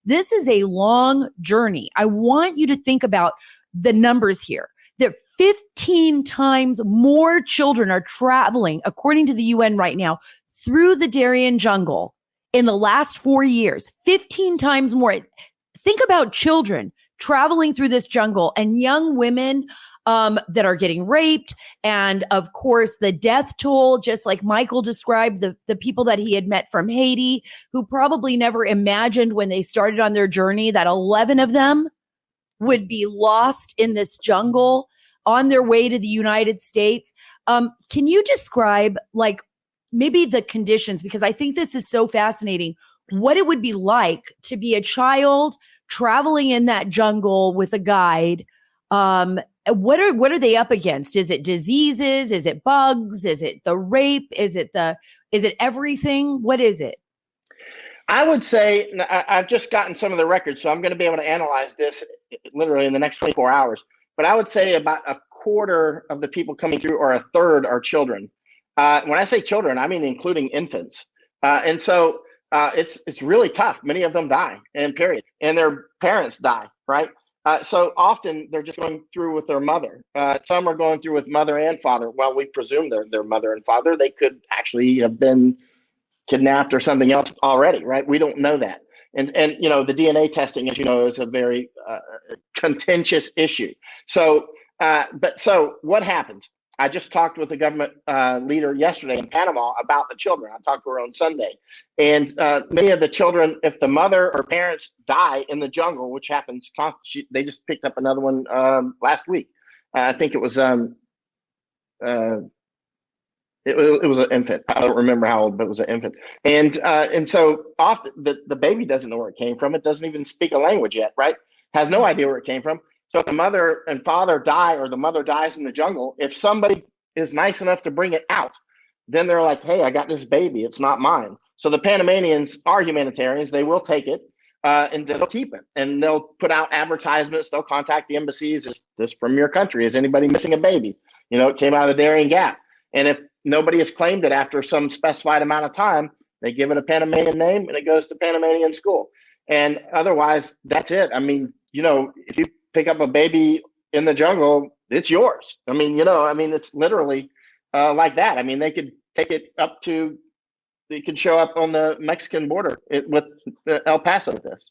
This is a long journey. I want you to think about the numbers here, that 15 times more children are traveling, according to the UN right now, through the Darien jungle in the last 4 years, 15 times more. Think about children traveling through this jungle and young women that are getting raped. And of course, the death toll, just like Michael described, the people that he had met from Haiti, who probably never imagined when they started on their journey that 11 of them would be lost in this jungle on their way to the United States. Can you describe like maybe the conditions? Because I think this is so fascinating, what it would be like to be a child traveling in that jungle with a guide. What are they up against? Is it diseases? Is it bugs? Is it the rape? Is it everything? What is it? I would say I've just gotten some of the records, so I'm going to be able to analyze this literally in the next 24 hours. But I would say about a quarter of the people coming through, or a third, are children. When I say children, I mean including infants. And so it's really tough. Many of them die, and period. And their parents die, right? So often they're just going through with their mother. Some are going through with mother and father. Well, we presume they're their mother and father. They could actually have been kidnapped or something else already, right? We don't know that. And you know, the DNA testing, as you know, is a very contentious issue. So, so what happens? I just talked with a government leader yesterday in Panama about the children. I talked to her on Sunday. And many of the children, if the mother or parents die in the jungle, which happens, they just picked up another one last week. I think it was it was an infant. I don't remember how old, but it was an infant. And so often the baby doesn't know where it came from. It doesn't even speak a language yet, right? Has no idea where it came from. So if the mother and father die, or the mother dies in the jungle, if somebody is nice enough to bring it out, then they're like, hey, I got this baby. It's not mine. So the Panamanians are humanitarians. They will take it and they'll keep it. And they'll put out advertisements. They'll contact the embassies. Is this from your country? Is anybody missing a baby? You know, it came out of the Darien Gap. And if nobody has claimed it after some specified amount of time, they give it a Panamanian name and it goes to Panamanian school. And otherwise, that's it. I mean, you know, if you pick up a baby in the jungle, it's yours. I mean, you know, I mean, it's literally like that. I mean, they could take it up to, they could show up on the Mexican border with El Paso with this.